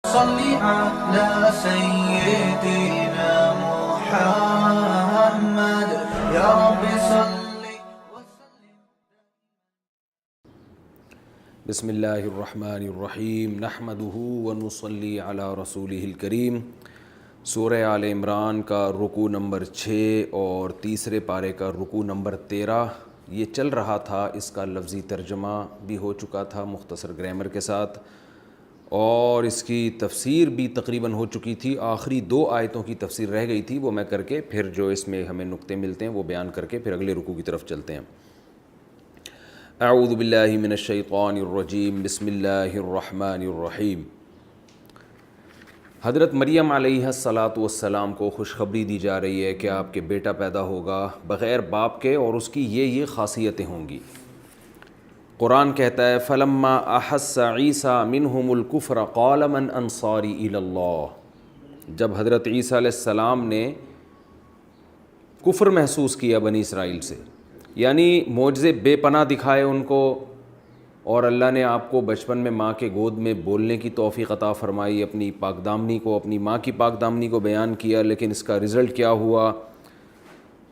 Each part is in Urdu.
صل على سيدنا محمد يا رب صل وسلم. بسم اللہ الرحمن الرحیم نحمدہ ونصلی علی رسولہ الکریم. سورہ آل عمران کا رکوع نمبر 6 اور تیسرے پارے کا رکوع نمبر 13 یہ چل رہا تھا. اس کا لفظی ترجمہ بھی ہو چکا تھا مختصر گرامر کے ساتھ، اور اس کی تفسیر بھی تقریباً ہو چکی تھی. آخری 2 آیتوں کی تفسیر رہ گئی تھی، وہ میں کر کے پھر جو اس میں ہمیں نقطے ملتے ہیں وہ بیان کر کے پھر اگلے رکوع کی طرف چلتے ہیں. اعوذ باللہ من الشیطان الرجیم. بسم اللہ الرحمن الرحیم. حضرت مریم علیہ السلام کو خوشخبری دی جا رہی ہے کہ آپ کے بیٹا پیدا ہوگا بغیر باپ کے، اور اس کی یہ خاصیتیں ہوں گی. قرآن کہتا ہے فلما احس عیسیٰ منہم الکفر قال من انصاری الی اللہ. جب حضرت عیسیٰ علیہ السلام نے کفر محسوس کیا بنی اسرائیل سے، یعنی معجزے بے پناہ دکھائے ان کو، اور اللہ نے آپ کو بچپن میں ماں کے گود میں بولنے کی توفیق عطا فرمائی، اپنی پاک دامنی کو، اپنی ماں کی پاک دامنی کو بیان کیا، لیکن اس کا رزلٹ کیا ہوا؟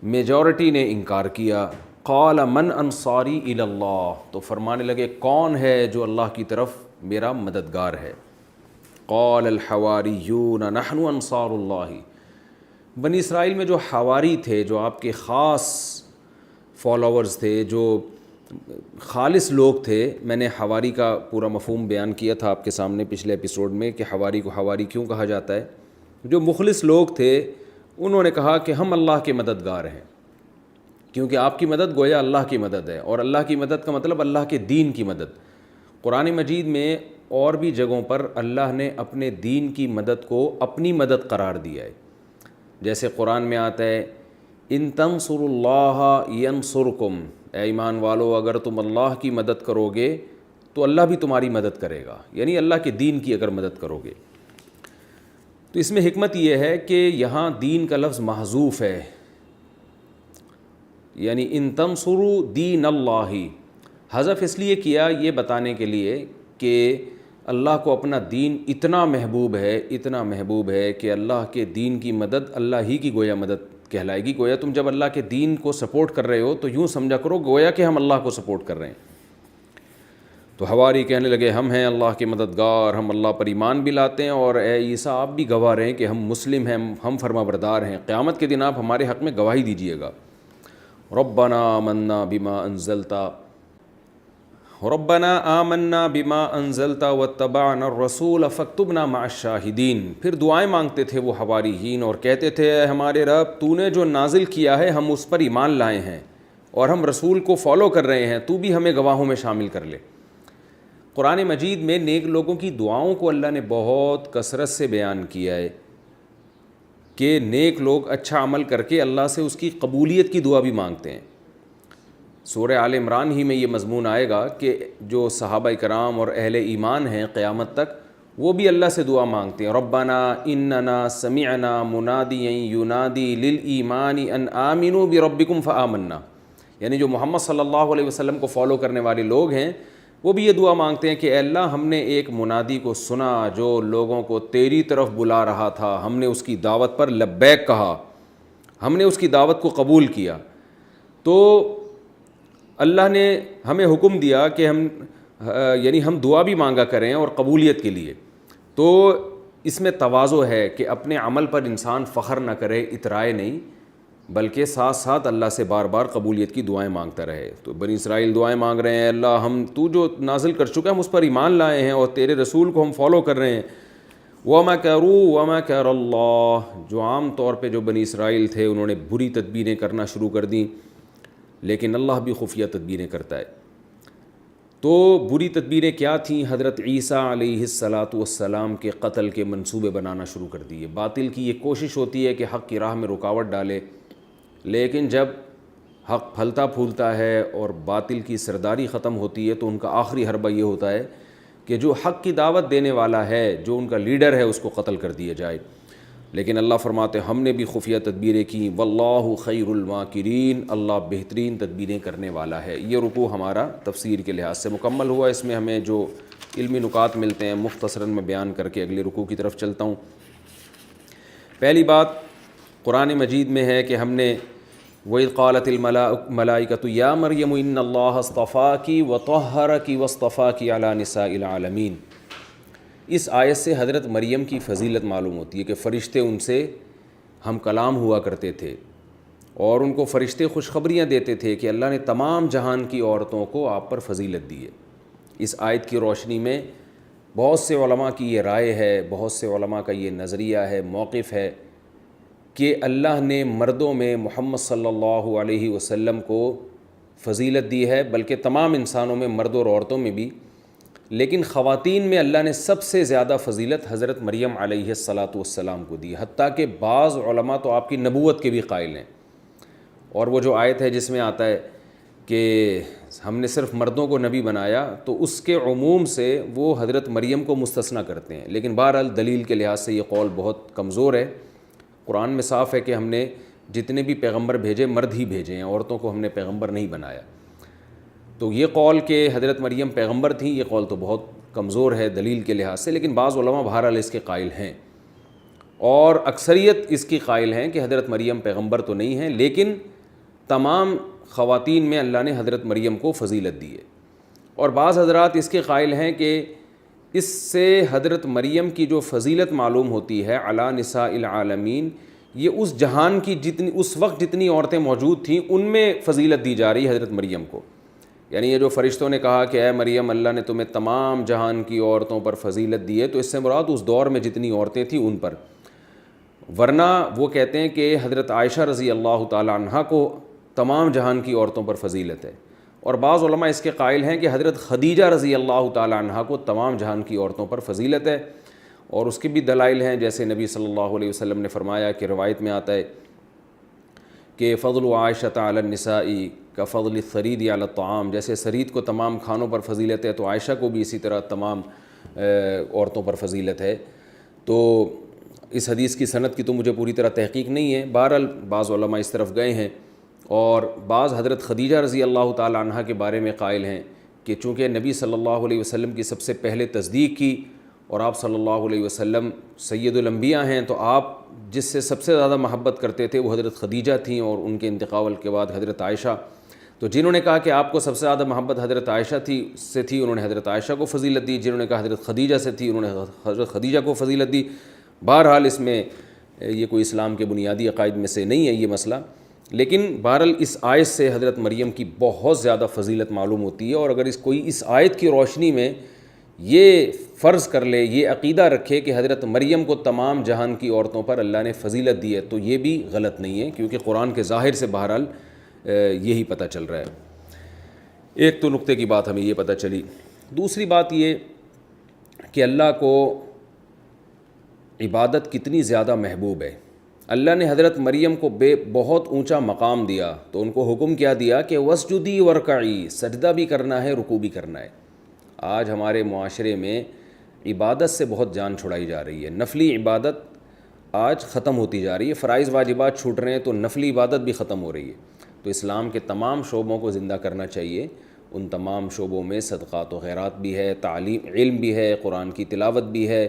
میجورٹی نے انکار کیا. قال من انصاری الی اللہ، تو فرمانے لگے کون ہے جو اللہ کی طرف میرا مددگار ہے. قال الحواریون نحن انصار اللہ. بنی اسرائیل میں جو حواری تھے، جو آپ کے خاص فالوورز تھے، جو خالص لوگ تھے، میں نے حواری کا پورا مفہوم بیان کیا تھا آپ کے سامنے پچھلے ایپیسوڈ میں کہ حواری کو حواری کیوں کہا جاتا ہے. جو مخلص لوگ تھے انہوں نے کہا کہ ہم اللہ کے مددگار ہیں، کیونکہ آپ کی مدد گویا اللہ کی مدد ہے، اور اللہ کی مدد کا مطلب اللہ کے دین کی مدد. قرآن مجید میں اور بھی جگہوں پر اللہ نے اپنے دین کی مدد کو اپنی مدد قرار دیا ہے. جیسے قرآن میں آتا ہے ان تنصروا اللہ ینصرکم، اے ایمان والو اگر تم اللہ کی مدد کرو گے تو اللہ بھی تمہاری مدد کرے گا، یعنی اللہ کے دین کی اگر مدد کرو گے. تو اس میں حکمت یہ ہے کہ یہاں دین کا لفظ محذوف ہے، یعنی ان تنصروا دین اللہ. حذف اس لیے کیا یہ بتانے کے لیے کہ اللہ کو اپنا دین اتنا محبوب ہے کہ اللہ کے دین کی مدد اللہ ہی کی گویا مدد کہلائے گی. گویا تم جب اللہ کے دین کو سپورٹ کر رہے ہو تو یوں سمجھا کرو گویا کہ ہم اللہ کو سپورٹ کر رہے ہیں. تو حواری کہنے لگے ہم ہیں اللہ کے مددگار، ہم اللہ پر ایمان بھی لاتے ہیں، اور اے عیسیٰ آپ بھی گواہ رہیں کہ ہم مسلم ہیں، ہم فرما بردار ہیں. قیامت کے دن آپ ہمارے حق میں گواہی دیجیے گا. ربنا آمنا بما انزلت واتبعنا الرسول فاکتبنا مع الشاہدین. پھر دعائیں مانگتے تھے وہ حواریین اور کہتے تھے اے ہمارے رب تو نے جو نازل کیا ہے ہم اس پر ایمان لائے ہیں اور ہم رسول کو فالو کر رہے ہیں، تو بھی ہمیں گواہوں میں شامل کر لے. قرآن مجید میں نیک لوگوں کی دعاؤں کو اللہ نے بہت کثرت سے بیان کیا ہے کہ نیک لوگ اچھا عمل کر کے اللہ سے اس کی قبولیت کی دعا بھی مانگتے ہیں. سورہ آل عمران ہی میں یہ مضمون آئے گا کہ جو صحابہ کرام اور اہل ایمان ہیں قیامت تک وہ بھی اللہ سے دعا مانگتے ہیں. ربنا اننا سمعنا منادیا ینادی للایمان ان آمنوا بربکم فآمنا. یعنی جو محمد صلی اللہ علیہ وسلم کو فالو کرنے والے لوگ ہیں وہ بھی یہ دعا مانگتے ہیں کہ اے اللہ ہم نے ایک منادی کو سنا جو لوگوں کو تیری طرف بلا رہا تھا، ہم نے اس کی دعوت پر لبیک کہا، ہم نے اس کی دعوت کو قبول کیا. تو اللہ نے ہمیں حکم دیا کہ ہم دعا بھی مانگا کریں اور قبولیت کے لیے. تو اس میں تواضع ہے کہ اپنے عمل پر انسان فخر نہ کرے، اترائے نہیں، بلکہ ساتھ ساتھ اللہ سے بار بار قبولیت کی دعائیں مانگتا رہے. تو بنی اسرائیل دعائیں مانگ رہے ہیں اللہ تو جو نازل کر چکا ہے ہم اس پر ایمان لائے ہیں اور تیرے رسول کو ہم فالو کر رہے ہیں. وَمَكَرُوا وَمَكَرَ اللَّهُ. جو عام طور پہ جو بنی اسرائیل تھے انہوں نے بری تدبیریں کرنا شروع کر دیں، لیکن اللہ بھی خفیہ تدبیریں کرتا ہے. تو بری تدبیریں کیا تھیں؟ حضرت عیسیٰ علیہ السلام کے قتل کے منصوبے بنانا شروع کر دیے. باطل کی یہ کوشش ہوتی ہے کہ حق کی راہ میں رکاوٹ ڈالے، لیکن جب حق پھلتا پھولتا ہے اور باطل کی سرداری ختم ہوتی ہے تو ان کا آخری حربہ یہ ہوتا ہے کہ جو حق کی دعوت دینے والا ہے، جو ان کا لیڈر ہے، اس کو قتل کر دیا جائے. لیکن اللہ فرماتے ہم نے بھی خفیہ تدبیریں کیں، واللہ خیر الماکرین، اللہ بہترین تدبیریں کرنے والا ہے۔ یہ رکوع ہمارا تفسیر کے لحاظ سے مکمل ہوا۔ اس میں ہمیں جو علمی نکات ملتے ہیں مختصراً میں بیان کر کے اگلے رکوع کی طرف چلتا ہوں۔ پہلی بات قرآن مجید میں ہے کہ ہم نے وَإِذْ قَالَتِ الْمَلَائِكَةُ يَا مَرْيَمُ إِنَّ اللَّهَ اصْطَفَاكِ وَطَهَّرَكِ وَاصْطَفَاكِ عَلَى نِسَاءِ الْعَالَمِينَ۔ اس آیت سے حضرت مریم کی فضیلت معلوم ہوتی ہے کہ فرشتے ان سے ہم کلام ہوا کرتے تھے اور ان کو فرشتے خوشخبریاں دیتے تھے کہ اللہ نے تمام جہان کی عورتوں کو آپ پر فضیلت دی ہے۔ اس آیت کی روشنی میں بہت سے علماء کی یہ رائے ہے، بہت سے علماء کا یہ نظریہ ہے، موقف ہے کہ اللہ نے مردوں میں محمد صلی اللہ علیہ وسلم کو فضیلت دی ہے، بلکہ تمام انسانوں میں، مردوں اور عورتوں میں بھی، لیکن خواتین میں اللہ نے سب سے زیادہ فضیلت حضرت مریم علیہ السلام کو دی، حتیٰ کہ بعض علماء تو آپ کی نبوت کے بھی قائل ہیں۔ اور وہ جو آیت ہے جس میں آتا ہے کہ ہم نے صرف مردوں کو نبی بنایا، تو اس کے عموم سے وہ حضرت مریم کو مستثنیٰ کرتے ہیں، لیکن بہرحال دلیل کے لحاظ سے یہ قول بہت کمزور ہے۔ قرآن میں صاف ہے کہ ہم نے جتنے بھی پیغمبر بھیجے مرد ہی بھیجے ہیں، عورتوں کو ہم نے پیغمبر نہیں بنایا۔ تو یہ قول کہ حضرت مریم پیغمبر تھیں، یہ قول تو بہت کمزور ہے دلیل کے لحاظ سے، لیکن بعض علماء بہرحال اس کے قائل ہیں، اور اکثریت اس کی قائل ہیں کہ حضرت مریم پیغمبر تو نہیں ہیں، لیکن تمام خواتین میں اللہ نے حضرت مریم کو فضیلت دی ہے۔ اور بعض حضرات اس کے قائل ہیں کہ اس سے حضرت مریم کی جو فضیلت معلوم ہوتی ہے علی نساء العالمین، یہ اس جہان کی اس وقت جتنی عورتیں موجود تھیں ان میں فضیلت دی جا رہی ہے حضرت مریم کو۔ یعنی یہ جو فرشتوں نے کہا کہ اے مریم اللہ نے تمہیں تمام جہان کی عورتوں پر فضیلت دی ہے، تو اس سے مراد اس دور میں جتنی عورتیں تھیں ان پر، ورنہ وہ کہتے ہیں کہ حضرت عائشہ رضی اللہ تعالی عنہا کو تمام جہان کی عورتوں پر فضیلت ہے۔ اور بعض علماء اس کے قائل ہیں کہ حضرت خدیجہ رضی اللہ تعالی عنہا کو تمام جہان کی عورتوں پر فضیلت ہے، اور اس کے بھی دلائل ہیں، جیسے نبی صلی اللہ علیہ وسلم نے فرمایا کہ روایت میں آتا ہے کہ فضل عائشۃ علی النساء کفضل الثرید علی الطعام، جیسے سرید کو تمام کھانوں پر فضیلت ہے تو عائشہ کو بھی اسی طرح تمام عورتوں پر فضیلت ہے۔ تو اس حدیث کی سند کی تو مجھے پوری طرح تحقیق نہیں ہے، بہرحال بعض علماء اس طرف گئے ہیں، اور بعض حضرت خدیجہ رضی اللہ تعالی عنہا کے بارے میں قائل ہیں کہ چونکہ نبی صلی اللہ علیہ وسلم کی سب سے پہلے تصدیق کی اور آپ صلی اللہ علیہ وسلم سید الانبیاء ہیں، تو آپ جس سے سب سے زیادہ محبت کرتے تھے وہ حضرت خدیجہ تھیں، اور ان کے انتقال کے بعد حضرت عائشہ۔ تو جنہوں نے کہا کہ آپ کو سب سے زیادہ محبت حضرت عائشہ سے تھی، انہوں نے حضرت عائشہ کو فضیلت دی، جنہوں نے کہا حضرت خدیجہ سے تھی، انہوں نے حضرت خدیجہ کو فضیلت دی۔ بہرحال اس میں یہ کوئی اسلام کے بنیادی عقائد میں سے نہیں ہے یہ مسئلہ، لیکن بہرحال اس آیت سے حضرت مریم کی بہت زیادہ فضیلت معلوم ہوتی ہے، اور اگر کوئی اس آیت کی روشنی میں یہ فرض کر لے، یہ عقیدہ رکھے کہ حضرت مریم کو تمام جہان کی عورتوں پر اللہ نے فضیلت دی ہے، تو یہ بھی غلط نہیں ہے، کیونکہ قرآن کے ظاہر سے بہرحال یہی پتہ چل رہا ہے۔ ایک تو نقطے کی بات ہمیں یہ پتہ چلی۔ دوسری بات یہ کہ اللہ کو عبادت کتنی زیادہ محبوب ہے۔ اللہ نے حضرت مریم کو بہت اونچا مقام دیا، تو ان کو حکم کیا دیا کہ وسجدی ورکعی، سجدہ بھی کرنا ہے، رکوع بھی کرنا ہے۔ آج ہمارے معاشرے میں عبادت سے بہت جان چھڑائی جا رہی ہے، نفلی عبادت آج ختم ہوتی جا رہی ہے، فرائض واجبات چھوٹ رہے ہیں تو نفلی عبادت بھی ختم ہو رہی ہے۔ تو اسلام کے تمام شعبوں کو زندہ کرنا چاہیے، ان تمام شعبوں میں صدقات و خیرات بھی ہے، تعلیم علم بھی ہے، قرآن کی تلاوت بھی ہے،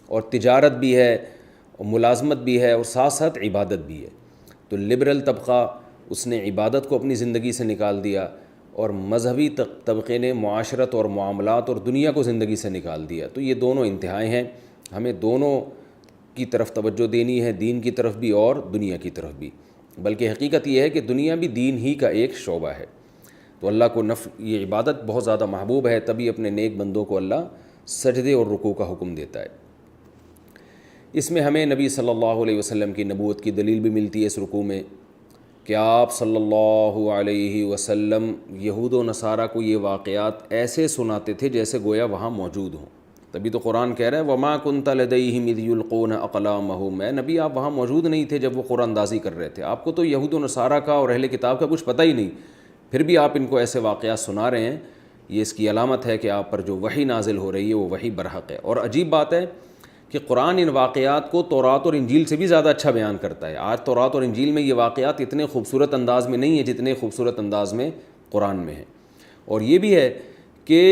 اور تجارت بھی ہے، اور ملازمت بھی ہے، اور ساتھ ساتھ عبادت بھی ہے۔ تو لبرل طبقہ اس نے عبادت کو اپنی زندگی سے نکال دیا، اور مذہبی طبقے نے معاشرت اور معاملات اور دنیا کو زندگی سے نکال دیا۔ تو یہ دونوں انتہائیں ہیں، ہمیں دونوں کی طرف توجہ دینی ہے، دین کی طرف بھی اور دنیا کی طرف بھی، بلکہ حقیقت یہ ہے کہ دنیا بھی دین ہی کا ایک شعبہ ہے۔ تو اللہ کو یہ عبادت بہت زیادہ محبوب ہے، تبھی اپنے نیک بندوں کو اللہ سجدے اور رکوع کا حکم دیتا ہے۔ اس میں ہمیں نبی صلی اللہ علیہ وسلم کی نبوت کی دلیل بھی ملتی ہے اس رکوع میں، کہ آپ صلی اللہ علیہ وسلم یہود و نصارہ کو یہ واقعات ایسے سناتے تھے جیسے گویا وہاں موجود ہوں۔ تبھی تو قرآن کہہ رہا ہے وَمَا كُنْتَ لَدَيْهِمْ إِذْ يُلْقُونَ أَقْلَامَهُمْ، اے نبی آپ وہاں موجود نہیں تھے جب وہ قرآن اندازی کر رہے تھے، آپ کو تو یہود و نصارہ کا اور اہل کتاب کا کچھ پتہ ہی نہیں، پھر بھی آپ ان کو ایسے واقعات سنا رہے ہیں۔ یہ اس کی علامت ہے کہ آپ پر جو وحی نازل ہو رہی ہے وہ وحی برحق ہے۔ اور عجیب بات ہے کہ قرآن ان واقعات کو تورات اور انجیل سے بھی زیادہ اچھا بیان کرتا ہے. آج تورات اور انجیل میں یہ واقعات اتنے خوبصورت انداز میں نہیں ہیں جتنے خوبصورت انداز میں قرآن میں ہیں. اور یہ بھی ہے کہ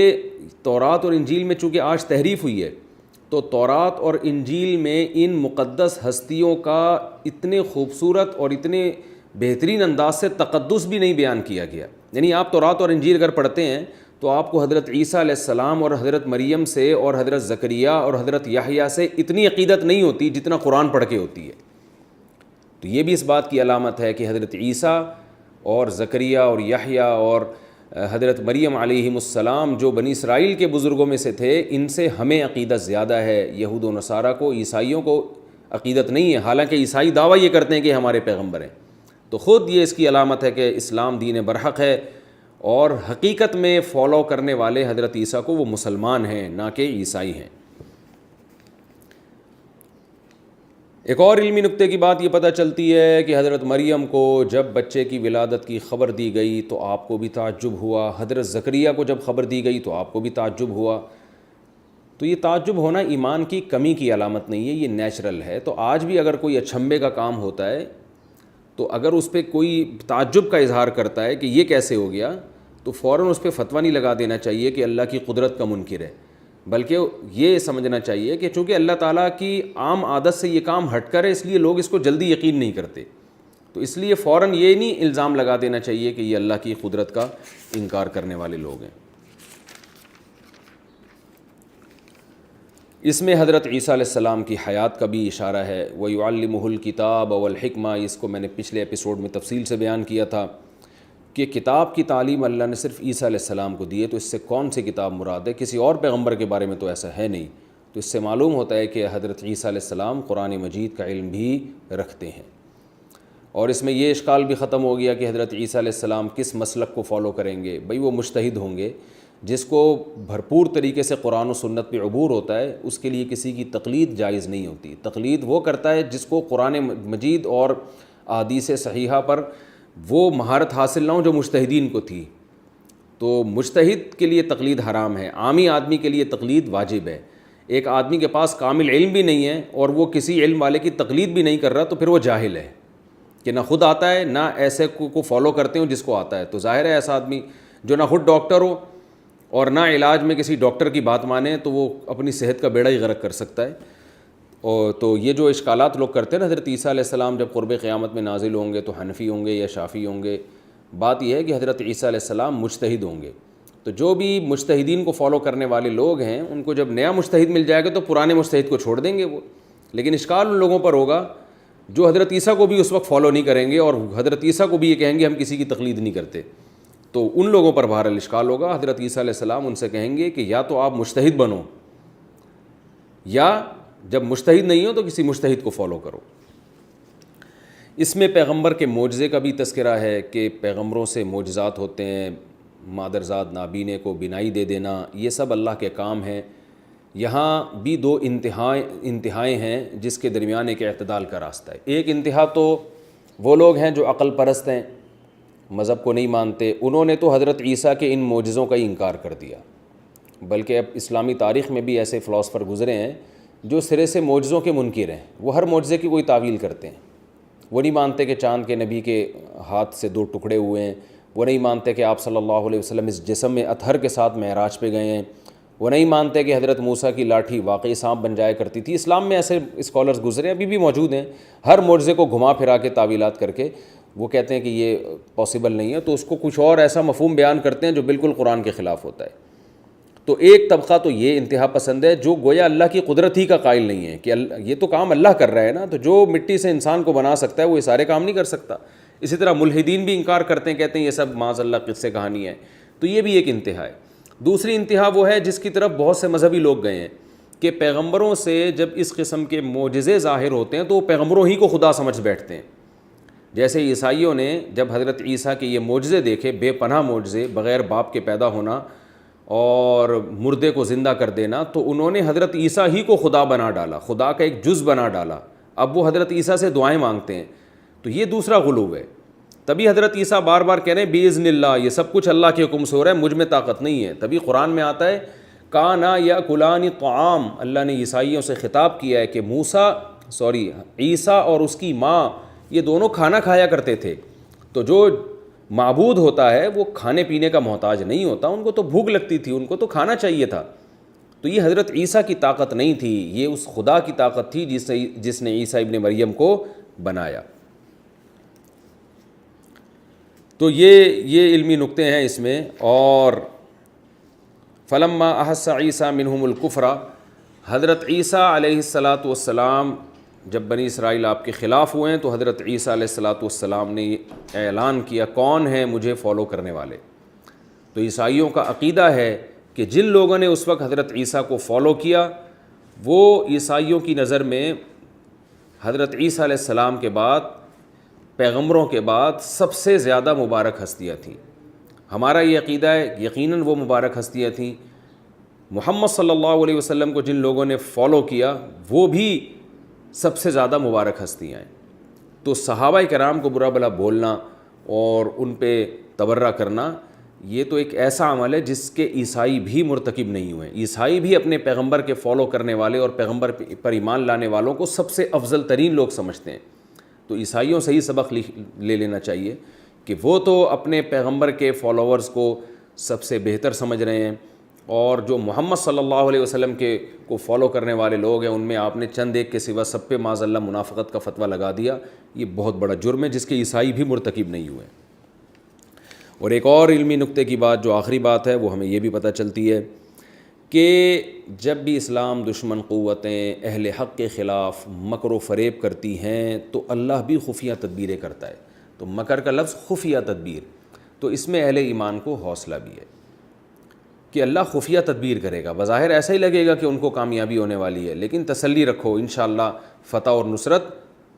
تورات اور انجیل میں چونکہ آج تحریف ہوئی ہے تو تورات اور انجیل میں ان مقدس ہستیوں کا اتنے خوبصورت اور اتنے بہترین انداز سے تقدس بھی نہیں بیان کیا گیا. یعنی آپ تورات اور انجیل اگر پڑھتے ہیں تو آپ کو حضرت عیسیٰ علیہ السلام اور حضرت مریم سے اور حضرت زکریا اور حضرت یحییٰ سے اتنی عقیدت نہیں ہوتی جتنا قرآن پڑھ کے ہوتی ہے. تو یہ بھی اس بات کی علامت ہے کہ حضرت عیسیٰ اور زکریا اور یحییٰ اور حضرت مریم علیہم السلام جو بنی اسرائیل کے بزرگوں میں سے تھے ان سے ہمیں عقیدت زیادہ ہے. یہود و نصارہ کو، عیسائیوں کو عقیدت نہیں ہے، حالانکہ عیسائی دعویٰ یہ کرتے ہیں کہ ہمارے پیغمبر ہیں. تو خود یہ اس کی علامت ہے کہ اسلام دین برحق ہے اور حقیقت میں فالو کرنے والے حضرت عیسیٰ کو وہ مسلمان ہیں نہ کہ عیسائی ہیں. ایک اور علمی نکتے کی بات یہ پتہ چلتی ہے کہ حضرت مریم کو جب بچے کی ولادت کی خبر دی گئی تو آپ کو بھی تعجب ہوا، حضرت زکریا کو جب خبر دی گئی تو آپ کو بھی تعجب ہوا. تو یہ تعجب ہونا ایمان کی کمی کی علامت نہیں ہے، یہ نیچرل ہے. تو آج بھی اگر کوئی اچھمبے کا کام ہوتا ہے تو اگر اس پہ کوئی تعجب کا اظہار کرتا ہے کہ یہ کیسے ہو گیا تو فوراً اس پہ فتویٰ نہیں لگا دینا چاہیے کہ اللہ کی قدرت کا منکر ہے، بلکہ یہ سمجھنا چاہیے کہ چونکہ اللہ تعالیٰ کی عام عادت سے یہ کام ہٹ کر ہے اس لیے لوگ اس کو جلدی یقین نہیں کرتے. تو اس لیے فوراً یہ نہیں الزام لگا دینا چاہیے کہ یہ اللہ کی قدرت کا انکار کرنے والے لوگ ہیں. اس میں حضرت عیسیٰ علیہ السلام کی حیات کا بھی اشارہ ہے. وَيُعَلِّمُهُ الْكِتَابَ وَالْحِكْمَةَ، اس کو میں نے پچھلے ایپیسوڈ میں تفصیل سے بیان کیا تھا کہ کتاب کی تعلیم اللہ نے صرف عیسیٰ علیہ السلام کو دی ہے. تو اس سے کون سی کتاب مراد ہے؟ کسی اور پیغمبر کے بارے میں تو ایسا ہے نہیں. تو اس سے معلوم ہوتا ہے کہ حضرت عیسیٰ علیہ السلام قرآن مجید کا علم بھی رکھتے ہیں. اور اس میں یہ اشکال بھی ختم ہو گیا کہ حضرت عیسیٰ علیہ السلام کس مسلک کو فالو کریں گے. بھئی وہ مجتہد ہوں گے، جس کو بھرپور طریقے سے قرآن و سنت پہ عبور ہوتا ہے اس کے لیے کسی کی تقلید جائز نہیں ہوتی. تقلید وہ کرتا ہے جس کو قرآن مجید اور احادیث صحیحہ پر وہ مہارت حاصل نہ ہو جو مجتہدین کو تھی. تو مجتہد کے لیے تقلید حرام ہے، عامی آدمی کے لیے تقلید واجب ہے. ایک آدمی کے پاس کامل علم بھی نہیں ہے اور وہ کسی علم والے کی تقلید بھی نہیں کر رہا تو پھر وہ جاہل ہے کہ نہ خود آتا ہے نہ ایسے کو فالو کرتے ہوں جس کو آتا ہے. تو ظاہر ہے ایسا آدمی جو نہ خود ڈاکٹر ہو اور نہ علاج میں کسی ڈاکٹر کی بات مانے تو وہ اپنی صحت کا بیڑا ہی غرق کر سکتا ہے. اور تو یہ جو اشکالات لوگ کرتے ہیں نا، حضرت عیسیٰ علیہ السلام جب قرب قیامت میں نازل ہوں گے تو حنفی ہوں گے یا شافعی ہوں گے. بات یہ ہے کہ حضرت عیسیٰ علیہ السلام مجتہد ہوں گے. تو جو بھی مجتہدین کو فالو کرنے والے لوگ ہیں ان کو جب نیا مجتہد مل جائے گا تو پرانے مجتہد کو چھوڑ دیں گے وہ. لیکن اشکال ان لوگوں پر ہوگا جو حضرت عیسیٰ کو بھی اس وقت فالو نہیں کریں گے اور حضرت عیسیٰ کو بھی یہ کہیں گے ہم کسی کی تقلید نہیں کرتے. تو ان لوگوں پر بہرحال اشکال ہوگا. حضرت عیسیٰ علیہ السلام ان سے کہیں گے کہ یا تو آپ مجتہد بنو یا جب مجتہد نہیں ہو تو کسی مجتہد کو فالو کرو. اس میں پیغمبر کے معجزے کا بھی تذکرہ ہے کہ پیغمبروں سے معجزات ہوتے ہیں، مادرزاد نابینے کو بینائی دے دینا، یہ سب اللہ کے کام ہیں. یہاں بھی دو انتہائیں ہیں جس کے درمیان ایک اعتدال کا راستہ ہے. ایک انتہا تو وہ لوگ ہیں جو عقل پرست ہیں، مذہب کو نہیں مانتے. انہوں نے تو حضرت عیسیٰ کے ان معجزوں کا ہی انکار کر دیا. بلکہ اب اسلامی تاریخ میں بھی ایسے فلاسفر گزرے ہیں جو سرے سے معجزوں کے منکر ہیں. وہ ہر معجزے کی کوئی تعویل کرتے ہیں. وہ نہیں مانتے کہ چاند کے نبی کے ہاتھ سے دو ٹکڑے ہوئے ہیں. وہ نہیں مانتے کہ آپ صلی اللہ علیہ وسلم اس جسم میں اطہر کے ساتھ معراج پہ گئے ہیں. وہ نہیں مانتے کہ حضرت موسیٰ کی لاٹھی واقعی سانپ بن جایا کرتی تھی. اسلام میں ایسے اسکالرز گزرے ہیں، ابھی بھی موجود ہیں. ہر معجزے کو گھما پھرا کے تعویلات کر کے وہ کہتے ہیں کہ یہ پاسبل نہیں ہے، تو اس کو کچھ اور ایسا مفہوم بیان کرتے ہیں جو بالکل قرآن کے خلاف ہوتا ہے. تو ایک طبقہ تو یہ انتہا پسند ہے جو گویا اللہ کی قدرت ہی کا قائل نہیں ہے کہ یہ تو کام اللہ کر رہا ہے نا، تو جو مٹی سے انسان کو بنا سکتا ہے وہ یہ سارے کام نہیں کر سکتا. اسی طرح ملحدین بھی انکار کرتے ہیں، کہتے ہیں یہ سب معاذ اللہ قصے کہانی ہے. تو یہ بھی ایک انتہا ہے. دوسری انتہا وہ ہے جس کی طرف بہت سے مذہبی لوگ گئے ہیں کہ پیغمبروں سے جب اس قسم کے معجزے ظاہر ہوتے ہیں تو وہ پیغمبروں ہی کو خدا سمجھ بیٹھتے ہیں. جیسے عیسائیوں نے جب حضرت عیسیٰ کے یہ معجزے دیکھے، بے پناہ معجزے، بغیر باپ کے پیدا ہونا اور مردے کو زندہ کر دینا، تو انہوں نے حضرت عیسیٰ ہی کو خدا بنا ڈالا، خدا کا ایک جز بنا ڈالا. اب وہ حضرت عیسیٰ سے دعائیں مانگتے ہیں. تو یہ دوسرا غلو ہے. تبھی حضرت عیسیٰ بار بار کہہ رہے ہیں بِإِذْنِ اللہ، یہ سب کچھ اللہ کے حکم سے ہو رہا ہے، مجھ میں طاقت نہیں ہے. تبھی قرآن میں آتا ہے کانا یاکلان طعام، اللہ نے عیسائیوں سے خطاب کیا ہے کہ عیسیٰ اور اس کی ماں یہ دونوں کھانا کھایا کرتے تھے. تو جو معبود ہوتا ہے وہ کھانے پینے کا محتاج نہیں ہوتا، ان کو تو بھوک لگتی تھی، ان کو تو کھانا چاہیے تھا. تو یہ حضرت عیسیٰ کی طاقت نہیں تھی، یہ اس خدا کی طاقت تھی جس نے عیسیٰ ابن مریم کو بنایا. تو یہ علمی نقطے ہیں اس میں. اور فلما احس عیسیٰ منہم الکفر، حضرت عیسیٰ علیہ الصلاۃ والسلام جب بنی اسرائیل آپ کے خلاف ہوئے ہیں تو حضرت عیسیٰ علیہ الصلاۃ والسلام نے اعلان کیا کون ہیں مجھے فالو کرنے والے. تو عیسائیوں کا عقیدہ ہے کہ جن لوگوں نے اس وقت حضرت عیسیٰ کو فالو کیا وہ عیسائیوں کی نظر میں حضرت عیسیٰ علیہ السلام کے بعد، پیغمبروں کے بعد سب سے زیادہ مبارک ہستیاں تھیں. ہمارا یہ عقیدہ ہے یقیناً وہ مبارک ہستیاں تھیں. محمد صلی اللہ علیہ وسلم کو جن لوگوں نے فالو کیا وہ بھی سب سے زیادہ مبارک ہستیاں ہیں. تو صحابہ کرام کو برا بھلا بولنا اور ان پہ تبرہ کرنا یہ تو ایک ایسا عمل ہے جس کے عیسائی بھی مرتکب نہیں ہوئے. عیسائی بھی اپنے پیغمبر کے فالو کرنے والے اور پیغمبر پر ایمان لانے والوں کو سب سے افضل ترین لوگ سمجھتے ہیں. تو عیسائیوں سے ہی سبق لے لینا چاہیے کہ وہ تو اپنے پیغمبر کے فالوورز کو سب سے بہتر سمجھ رہے ہیں، اور جو محمد صلی اللہ علیہ وسلم کو فالو کرنے والے لوگ ہیں ان میں آپ نے چند ایک کے سوا سب پہ معاذ اللہ منافقت کا فتویٰ لگا دیا. یہ بہت بڑا جرم ہے جس کے عیسائی بھی مرتکب نہیں ہوئے. اور ایک اور علمی نقطے کی بات جو آخری بات ہے وہ ہمیں یہ بھی پتہ چلتی ہے کہ جب بھی اسلام دشمن قوتیں اہل حق کے خلاف مکر و فریب کرتی ہیں تو اللہ بھی خفیہ تدبیریں کرتا ہے. تو مکر کا لفظ خفیہ تدبیر، تو اس میں اہل ایمان کو حوصلہ بھی ہے کہ اللہ خفیہ تدبیر کرے گا. بظاہر ایسا ہی لگے گا کہ ان کو کامیابی ہونے والی ہے، لیکن تسلی رکھو انشاءاللہ فتح اور نصرت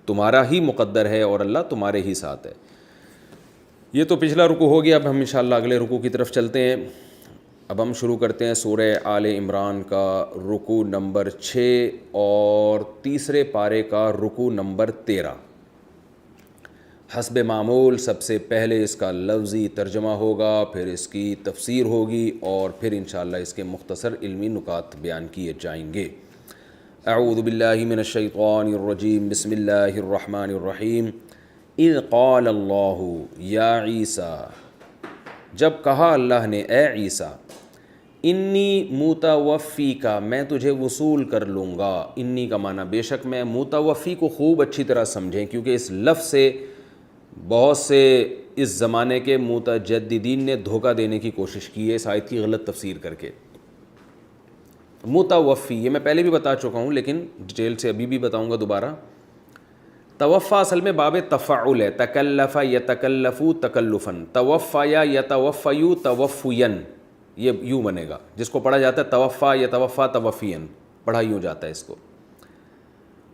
تمہارا ہی مقدر ہے اور اللہ تمہارے ہی ساتھ ہے. یہ تو پچھلا رکوع ہو گیا. اب ہم انشاءاللہ اگلے رکوع کی طرف چلتے ہیں. اب ہم شروع کرتے ہیں سورہ آل عمران کا رکوع نمبر 6 اور تیسرے پارے کا رکوع نمبر 13. حسب معمول سب سے پہلے اس کا لفظی ترجمہ ہوگا، پھر اس کی تفسیر ہوگی اور پھر انشاءاللہ اس کے مختصر علمی نکات بیان کیے جائیں گے. اعوذ باللہ من الشیطان الرجیم، بسم اللہ الرحمن الرحیم. اذ قال اللہ یا عیسیٰ، جب کہا اللہ نے اے عیسیٰ، انی متوفی کا، میں تجھے وصول کر لوں گا. انی کا معنی بے شک میں. متوفی کو خوب اچھی طرح سمجھیں کیونکہ اس لفظ سے بہت سے اس زمانے کے متجددین نے دھوکہ دینے کی کوشش کی ہے اس آیت کی غلط تفسیر کر کے. متوفی یہ میں پہلے بھی بتا چکا ہوں لیکن ڈیٹیل سے ابھی بھی بتاؤں گا دوبارہ. توفا اصل میں باب تفعل ہے، تکلف یتکلفو تکلفن، توفا یا یتوفیو توفین، یہ یوں بنے گا. جس کو پڑھا جاتا ہے توفا یتوفا توفین پڑھا یوں جاتا ہے اس کو.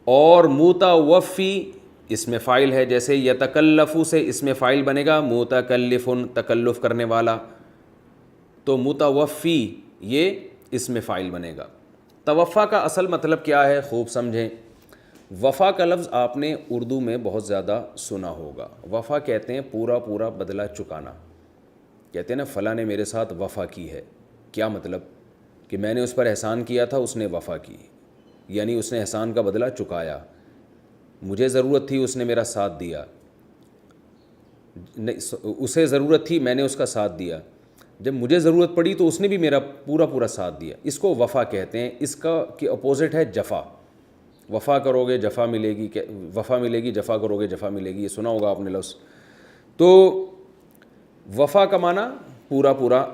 اور متوفی اس میں فاعل ہے، جیسے یتکلفو سے اس میں فاعل بنے گا متکلفن، تکلف کرنے والا. تو متوفی یہ اس میں فاعل بنے گا. توفا کا اصل مطلب کیا ہے خوب سمجھیں. وفا کا لفظ آپ نے اردو میں بہت زیادہ سنا ہوگا. وفا کہتے ہیں پورا پورا بدلہ چکانا. کہتے ہیں نا فلاں نے میرے ساتھ وفا کی ہے. کیا مطلب؟ کہ میں نے اس پر احسان کیا تھا، اس نے وفا کی، یعنی اس نے احسان کا بدلہ چکایا. مجھے ضرورت تھی، اس نے میرا ساتھ دیا. اسے ضرورت تھی، میں نے اس کا ساتھ دیا. جب مجھے ضرورت پڑی تو اس نے بھی میرا پورا پورا ساتھ دیا. اس کو وفا کہتے ہیں. اس کا کہ اپوزٹ ہے جفا. وفا کرو گے جفا ملے گی، وفا ملے گی، جفا کرو گے جفا ملے گی. یہ سنا ہوگا آپ نے لفظ. تو وفا کا معنی پورا پورا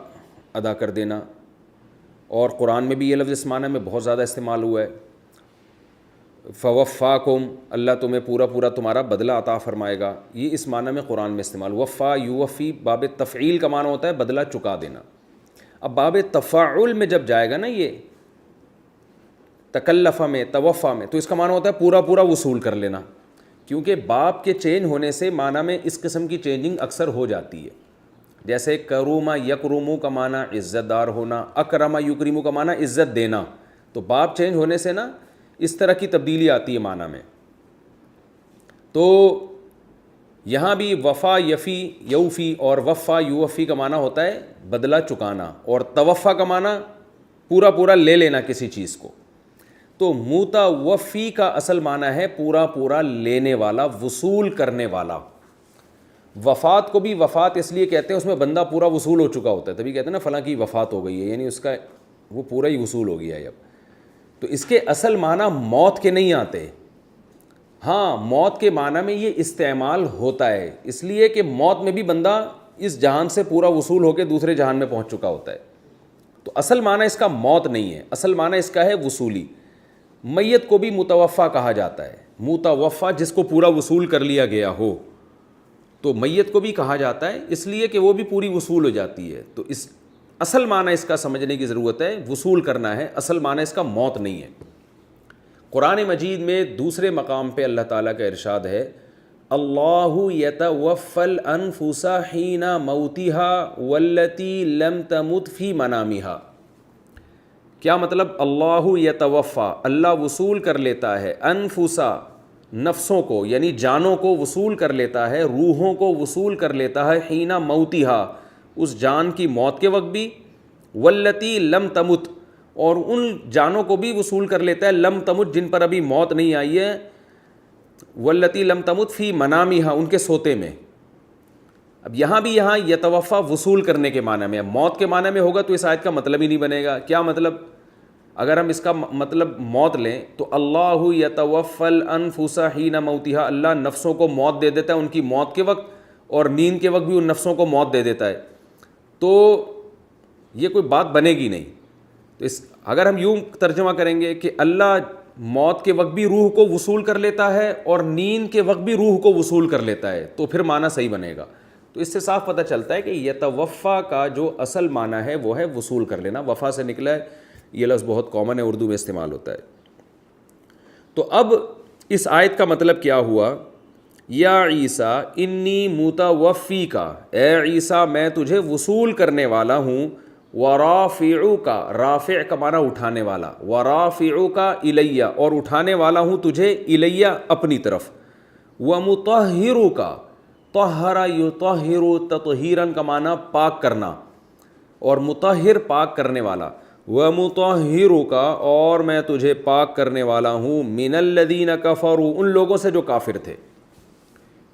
ادا کر دینا، اور قرآن میں بھی یہ لفظ اس معنی میں بہت زیادہ استعمال ہوا ہے. فوفاکم، اللہ تمہیں پورا پورا تمہارا بدلہ عطا فرمائے گا. یہ اس معنی میں قرآن میں استعمال. وفا یوفی باب تفعیل کا معنی ہوتا ہے بدلہ چکا دینا. اب باب تفاعل میں جب جائے گا نا یہ تکلفہ میں توفا میں، تو اس کا معنی ہوتا ہے پورا پورا وصول کر لینا. کیونکہ باب کے چینج ہونے سے معنی میں اس قسم کی چینجنگ اکثر ہو جاتی ہے. جیسے کروما یکرمو کا معنی عزت دار ہونا، اکرما یکرمو کا معنی عزت دینا. تو باب چینج ہونے سے نا اس طرح کی تبدیلی آتی ہے معنی میں. تو یہاں بھی وفا یفی یوفی اور وفا یوفی کا معنی ہوتا ہے بدلہ چکانا، اور توفا کا معنی پورا پورا لے لینا کسی چیز کو. تو متوفی کا اصل معنی ہے پورا پورا لینے والا, وصول کرنے والا. وفات کو بھی وفات اس لیے کہتے ہیں اس میں بندہ پورا وصول ہو چکا ہوتا ہے, تبھی کہتے ہیں نا فلاں کی وفات ہو گئی ہے, یعنی اس کا وہ پورا ہی وصول ہو گیا ہے اب. تو اس کے اصل معنی موت کے نہیں آتے. ہاں موت کے معنی میں یہ استعمال ہوتا ہے اس لیے کہ موت میں بھی بندہ اس جہان سے پورا وصول ہو کے دوسرے جہان میں پہنچ چکا ہوتا ہے. تو اصل معنی اس کا موت نہیں ہے, اصل معنی اس کا ہے وصولی. میت کو بھی متوفا کہا جاتا ہے, متوفا جس کو پورا وصول کر لیا گیا ہو. تو میت کو بھی کہا جاتا ہے اس لیے کہ وہ بھی پوری وصول ہو جاتی ہے. تو اس اصل معنی اس کا سمجھنے کی ضرورت ہے, وصول کرنا ہے, اصل معنی اس کا موت نہیں ہے. قرآن مجید میں دوسرے مقام پہ اللہ تعالیٰ کا ارشاد ہے, اللہ یتوفی الانفس حین موتها والتی لم تمت فی منامها. کیا مطلب؟ اللہ یتوفا, اللہ وصول کر لیتا ہے, انفسا نفسوں کو یعنی جانوں کو وصول کر لیتا ہے, روحوں کو وصول کر لیتا ہے, حین موتها اس جان کی موت کے وقت بھی, والتی لم تمت اور ان جانوں کو بھی وصول کر لیتا ہے لم تمت جن پر ابھی موت نہیں آئی ہے, والتی لم تمت فی منامها ان کے سوتے میں. اب یہاں بھی یہاں یتوفا وصول کرنے کے معنی میں, موت کے معنی میں ہوگا تو اس آیت کا مطلب ہی نہیں بنے گا. کیا مطلب؟ اگر ہم اس کا مطلب موت لیں تو اللہ یتوفی الانفس حین موتها, اللہ نفسوں کو موت دے دیتا ہے ان کی موت کے وقت, اور نیند کے وقت بھی ان نفسوں کو موت دے دیتا ہے. تو یہ کوئی بات بنے گی نہیں. تو اگر ہم یوں ترجمہ کریں گے کہ اللہ موت کے وقت بھی روح کو وصول کر لیتا ہے اور نیند کے وقت بھی روح کو وصول کر لیتا ہے, تو پھر معنی صحیح بنے گا. تو اس سے صاف پتہ چلتا ہے کہ یتوفا کا جو اصل معنی ہے وہ ہے وصول کر لینا, وفا سے نکلا ہے. یہ لفظ بہت کامن ہے, اردو میں استعمال ہوتا ہے. تو اب اس آیت کا مطلب کیا ہوا؟ یا عیسیٰ انی متوفیک, اے عیسیٰ میں تجھے وصول کرنے والا ہوں, ورافعک, رافع کا معنی اٹھانے والا, ورافعک الیہ اور اٹھانے والا ہوں تجھے الیہ اپنی طرف, ومطہرک, طہر یطہر تطہیرا کا معنی پاک کرنا, اور مطہر پاک کرنے والا, ومطہرک اور میں تجھے پاک کرنے والا ہوں, من الذین کفروا ان لوگوں سے جو کافر تھے.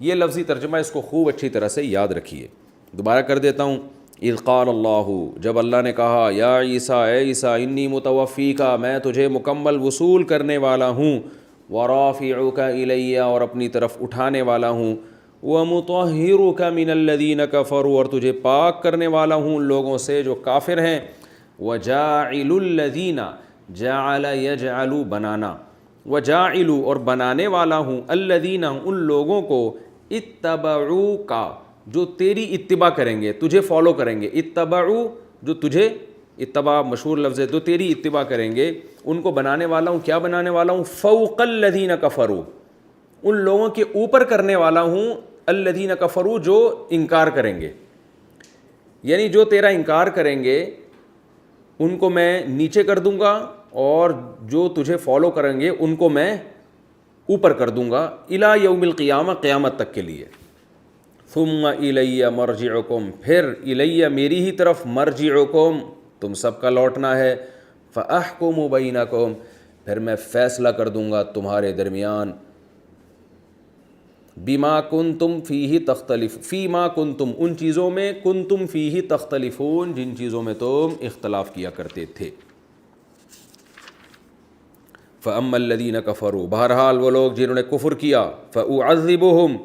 یہ لفظی ترجمہ اس کو خوب اچھی طرح سے یاد رکھیے. دوبارہ کر دیتا ہوں. اذ قال اللہ, جب اللہ نے کہا, یا عیسیٰ اے عیسیٰ, انی متوفیک میں تجھے مکمل وصول کرنے والا ہوں, ورافعک الی اور اپنی طرف اٹھانے والا ہوں, ومطہرک من الذین کفروا اور تجھے پاک کرنے والا ہوں ان لوگوں سے جو کافر ہیں, وجاعل الذین, جعل یجعل بنانا, وجاعل اور بنانے والا ہوں, الذین ان لوگوں کو, اتبعوک جو تیری اتباع کریں گے, تجھے فالو کریں گے, اتبعو جو تجھے, اتباع مشہور لفظ ہے, جو تیری اتباع کریں گے ان کو بنانے والا ہوں. کیا بنانے والا ہوں؟ فوق الذین کفروا, ان لوگوں کے اوپر کرنے والا ہوں, الذین کفروا جو انکار کریں گے, یعنی جو تیرا انکار کریں گے ان کو میں نیچے کر دوں گا, اور جو تجھے فالو کریں گے ان کو میں اوپر کر دوں گا, الی یوم القیامہ, قیامت تک کے لیے. ثم الی مرجعکم پھر الی میری ہی طرف, مرجعکم تم سب کا لوٹنا ہے, فاحکم بینکم پھر میں فیصلہ کر دوں گا تمہارے درمیان, بما کنتم فیہ تختلف, فیما کنتم ان چیزوں میں, کنتم فیہ تختلفون جن چیزوں میں تم اختلاف کیا کرتے تھے. فاما الذین کفروا بہرحال وہ لوگ جنہوں نے کفر کیا, فاعذبہم,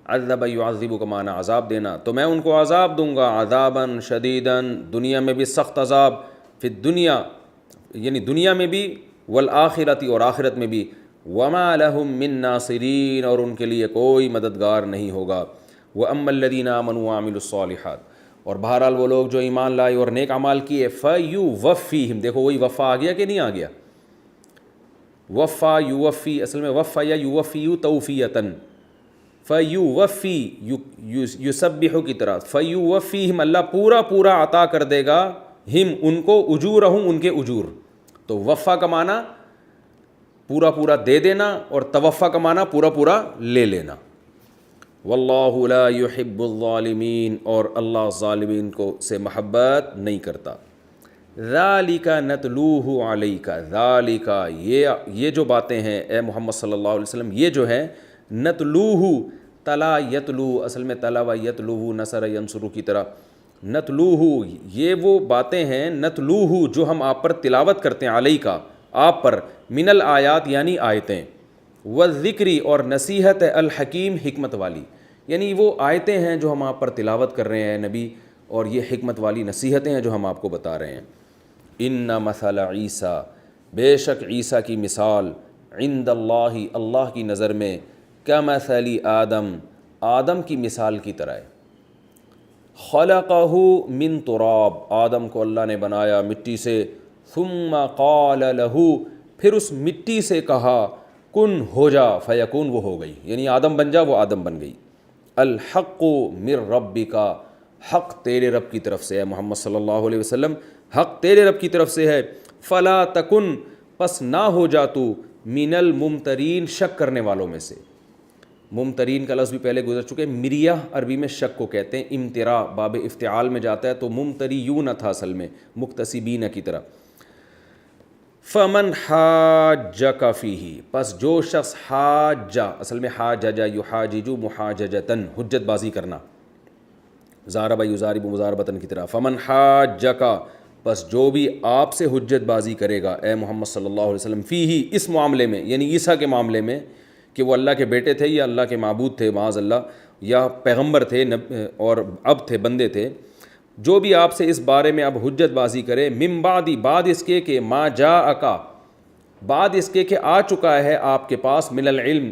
عذب یعذب کا معنی عذاب دینا, تو میں ان کو عذاب دوں گا, عذابا شدیدا دنیا میں بھی سخت عذاب, فی الدنیا یعنی دنیا میں بھی, والآخرۃ اور آخرت میں بھی, وما لہم من ناصرین اور ان کے لیے کوئی مددگار نہیں ہوگا. واما الذین آمنوا وعملوا الصالحات اور بہرحال وہ لوگ جو ایمان لائے اور نیک اعمال کیے, فیوفیہم, دیکھو وہی وفا آ گیا کہ نہیں آ گیا, وفا یوفی, اصل میں وفا یا یوفی توفیتاً, فیوفی یسبح کی طرح, فیوفیہم اللہ پورا پورا عطا کر دے گا, ہم ان کو, اجورہم ان کے اجور. تو وفا کا معنی پورا پورا دے دینا, اور توفا کا معنی پورا پورا لے لینا. واللہ لا يحب الظالمین اور اللہ ظالمین کو سے محبت نہیں کرتا. ذالک نتلوہ علیک، ذالک یہ جو باتیں ہیں اے محمد صلی اللہ علیہ وسلم، یہ جو ہیں نتلوہ، تلا یتلو، اصل میں تلا و یتلوہ نصر ینصرو کی طرح، نتلوہ یہ وہ باتیں ہیں، نتلوہ جو ہم آپ پر تلاوت کرتے ہیں، علیک آپ پر، من الآیات یعنی آیتیں، والذکری اور نصیحت الحکیم حکمت والی، یعنی وہ آیتیں ہیں جو ہم آپ پر تلاوت کر رہے ہیں نبی، اور یہ حکمت والی نصیحتیں ہیں جو ہم آپ کو بتا رہے ہیں۔ ان مثل عیسیٰ، بے شک عیسیٰ کی مثال، عند اللہ اللہ کی نظر میں، کمثل آدم آدم کی مثال کی طرح ہے۔ خلقہ من تراب، آدم کو اللہ نے بنایا مٹی سے، ثم قال لہ پھر اس مٹی سے کہا کن ہو جا، فیکون وہ ہو گئی، یعنی آدم بن جا، وہ آدم بن گئی۔ الحق من ربک، حق تیرے رب کی طرف سے ہے محمد صلی اللہ علیہ وسلم، حق تیرے رب کی طرف سے ہے، فلا تکن پس نہ ہو جا تو، من الممترین شک کرنے والوں میں سے۔ ممترین کا لفظ بھی پہلے گزر چکے، مریہ عربی میں شک کو کہتے ہیں، امتراء باب افتعال میں جاتا ہے تو ممتریون تھا اصل میں، مکتسبین کی طرح۔ فمن حاجک فیہ، پس جو شخص حاجہ، اصل میں حاجج یحاجج محاججتن، حجت بازی کرنا، ضارب یضارب مضاربتن کی طرح، فمن حاجک پس جو بھی آپ سے حجت بازی کرے گا اے محمد صلی اللہ علیہ وسلم، فیہ اس معاملے میں، یعنی عیسیٰ کے معاملے میں کہ وہ اللہ کے بیٹے تھے یا اللہ کے معبود تھے معاذ اللہ، یا پیغمبر تھے اور اب تھے بندے تھے، جو بھی آپ سے اس بارے میں اب حجت بازی کرے، من بعد بعد اس کے کہ ما جاءک، بعد اس کے کہ آ چکا ہے آپ کے پاس، من العلم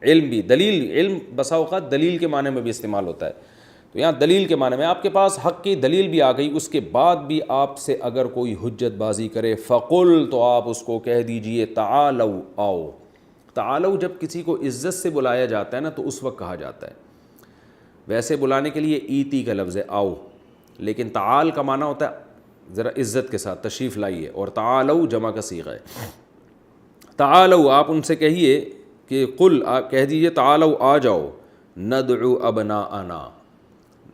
علم بھی، دلیل، علم بسا اوقات دلیل کے معنی میں بھی استعمال ہوتا ہے، تو یہاں دلیل کے معنی میں آپ کے پاس حق کی دلیل بھی آ گئی، اس کے بعد بھی آپ سے اگر کوئی حجت بازی کرے، فقل تو آپ اس کو کہہ دیجئے تعالوا آؤ۔ تعالوا جب کسی کو عزت سے بلایا جاتا ہے نا تو اس وقت کہا جاتا ہے، ویسے بلانے کے لیے ایتی کا لفظ ہے آؤ، لیکن تعال کا معنی ہوتا ہے ذرا عزت کے ساتھ تشریف لائیے، اور تعالوا جمع کا صیغہ ہے۔ تعالوا آپ ان سے کہیے کہ قل آپ کہہ دیجئے تعالوا آ جاؤ، ندعو ابناءنا،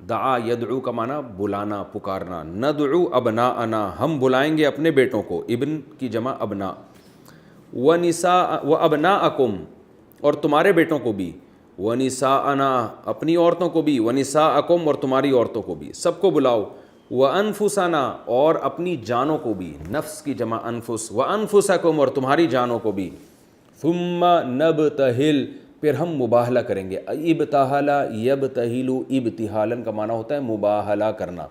دعا یدعو کا معنی بلانا پکارنا، ندعو ابناءنا ہم بلائیں گے اپنے بیٹوں کو، ابن کی جمع ابنا، وابناءکم اور تمہارے بیٹوں کو بھی، ونساءنا اپنی عورتوں کو بھی، ونساءکم اور تمہاری عورتوں کو بھی، سب کو بلاؤ، وانفسنا اور اپنی جانوں کو بھی، نفس کی جمع انفس، وانفسکم اور تمہاری جانوں کو بھی، ثم نبتہل پھر ہم مباہلہ کریں گے، ابتہل یبتہل ابتہالن کا معنی ہوتا ہے مباہلہ کرنا،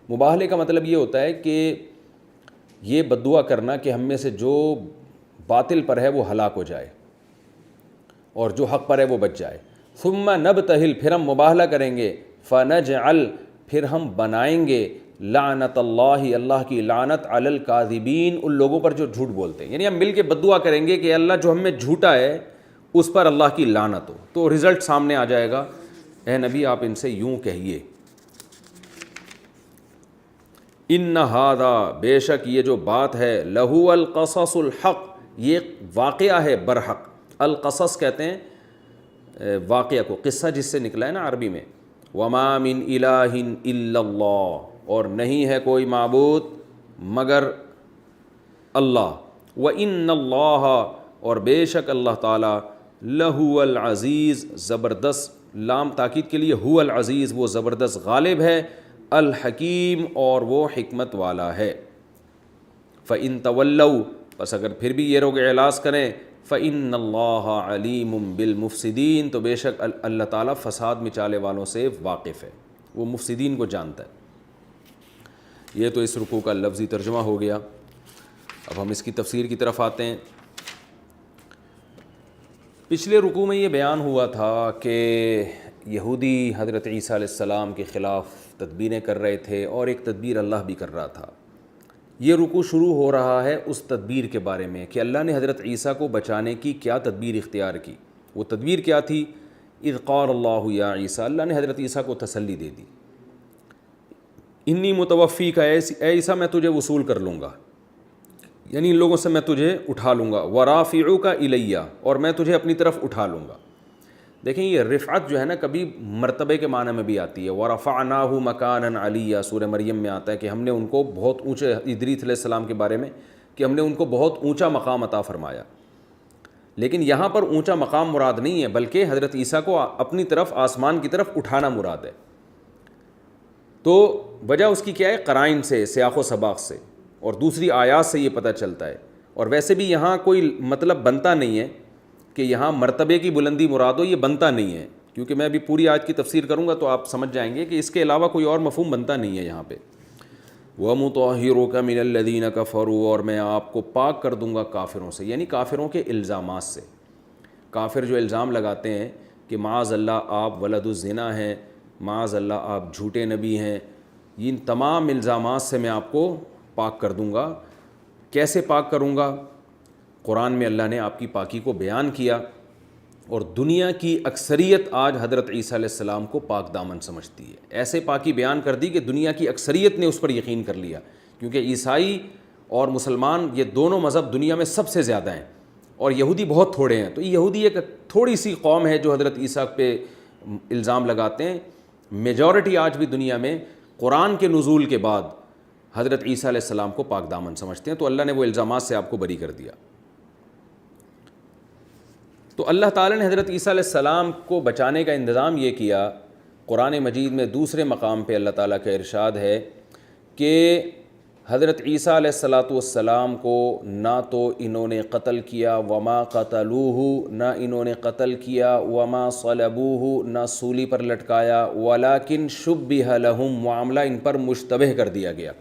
مباہلے کا مطلب یہ ہوتا ہے کہ یہ بددعا کرنا کہ ہم میں سے جو باطل پر ہے وہ ہلاک ہو جائے اور جو حق پر ہے وہ بچ جائے، ثم نبتہل پھر ہم مباہلہ کریں گے، فنجعل پھر ہم بنائیں گے، لعنت اللہ اللہ کی لعنت علی الکاذبین ان لوگوں پر جو جھوٹ بولتے ہیں، یعنی ہم مل کے بددعا کریں گے کہ اللہ جو ہم میں جھوٹا ہے اس پر اللہ کی لعنت ہو، تو رزلٹ سامنے آ جائے گا، اے نبی آپ ان سے یوں کہیے، ان ھذا بے شک یہ جو بات ہے، لہو القصص الحق یہ واقعہ ہے برحق، القصص کہتے ہیں واقعہ کو، قصہ جس سے نکلا ہے نا عربی میں، وما من الہ الا اللہ اور نہیں ہے کوئی معبود مگر اللہ، وان اللہ اور بے شک اللہ تعالی لہو العزیز زبردست، لام تاکید کے لیے، هو العزیز وہ زبردست غالب ہے، الحکیم اور وہ حکمت والا ہے، فَإِن تَوَلَّوْا پس اگر پھر بھی یہ روگ اعلاز کریں، فَإِنَّ اللَّهَ عَلِيمٌ بِالْمُفْسِدِينَ تو بے شک اللہ تعالیٰ فساد مچانے والوں سے واقف ہے، وہ مفسدین کو جانتا ہے۔ یہ تو اس رکوع کا لفظی ترجمہ ہو گیا، اب ہم اس کی تفسیر کی طرف آتے ہیں۔ پچھلے رکوع میں یہ بیان ہوا تھا کہ یہودی حضرت عیسیٰ علیہ السلام کے خلاف تدبیریں کر رہے تھے اور ایک تدبیر اللہ بھی کر رہا تھا۔ یہ رکوع شروع ہو رہا ہے اس تدبیر کے بارے میں کہ اللہ نے حضرت عیسیٰ کو بچانے کی کیا تدبیر اختیار کی، وہ تدبیر کیا تھی، اذ قال اللہ یا عیسیٰ، اللہ نے حضرت عیسیٰ کو تسلی دے دی، انی متوفیک اے عیسیٰ میں تجھے وصول کر لوں گا، یعنی ان لوگوں سے میں تجھے اٹھا لوں گا، ورافعک الیہ اور میں تجھے اپنی طرف اٹھا لوں گا، دیکھیں یہ رفعت جو ہے نا کبھی مرتبے کے معنی میں بھی آتی ہے، وَرَفَعْنَاهُ مَكَانًا عَلِيًّا، سورہ مریم میں آتا ہے کہ ہم نے ان کو بہت اونچے، ادریس علیہ السلام کے بارے میں کہ ہم نے ان کو بہت اونچا مقام عطا فرمایا. لیکن یہاں پر اونچا مقام مراد نہیں ہے، بلکہ حضرت عیسیٰ کو اپنی طرف آسمان کی طرف اٹھانا مراد ہے. تو وجہ اس کی کیا ہے؟ قرائن سے، سیاق و سباق سے، اور دوسری آیات سے یہ پتہ چلتا ہے. اور ویسے بھی یہاں کوئی مطلب بنتا نہیں ہے کہ یہاں مرتبے کی بلندی مراد ہو، یہ بنتا نہیں ہے، کیونکہ میں ابھی پوری آیت کی تفسیر کروں گا تو آپ سمجھ جائیں گے کہ اس کے علاوہ کوئی اور مفہوم بنتا نہیں ہے یہاں پہ. وَمُطَهِّرُكَ مِنَ الَّذِينَ كَفَرُوا، اور میں آپ کو پاک کر دوں گا کافروں سے، یعنی کافروں کے الزامات سے. کافر جو الزام لگاتے ہیں کہ معاذ اللہ آپ ولد الزنا ہیں، معاذ اللہ آپ جھوٹے نبی ہیں، ان تمام الزامات سے میں آپ کو پاک کر دوں گا. کیسے پاک کروں گا؟ قرآن میں اللہ نے آپ کی پاکی کو بیان کیا، اور دنیا کی اکثریت آج حضرت عیسیٰ علیہ السلام کو پاک دامن سمجھتی ہے. ایسے پاکی بیان کر دی کہ دنیا کی اکثریت نے اس پر یقین کر لیا، کیونکہ عیسائی اور مسلمان یہ دونوں مذہب دنیا میں سب سے زیادہ ہیں، اور یہودی بہت تھوڑے ہیں. تو یہودی ایک تھوڑی سی قوم ہے جو حضرت عیسیٰ پہ الزام لگاتے ہیں. میجورٹی آج بھی دنیا میں قرآن کے نزول کے بعد حضرت عیسیٰ علیہ السلام کو پاک دامن سمجھتے ہیں. تو اللہ نے وہ الزامات سے آپ کو بری کر دیا. تو اللہ تعالیٰ نے حضرت عیسیٰ علیہ السلام کو بچانے کا انتظام یہ کیا. قرآن مجید میں دوسرے مقام پہ اللہ تعالیٰ کا ارشاد ہے کہ حضرت عیسیٰ علیہ السلام کو نہ تو انہوں نے قتل کیا، وما قتلوہ، نہ انہوں نے قتل کیا، وما صلبوہ، نہ سولی پر لٹکایا، ولیکن شبہ لہم، معاملہ ان پر مشتبہ کر دیا گیا.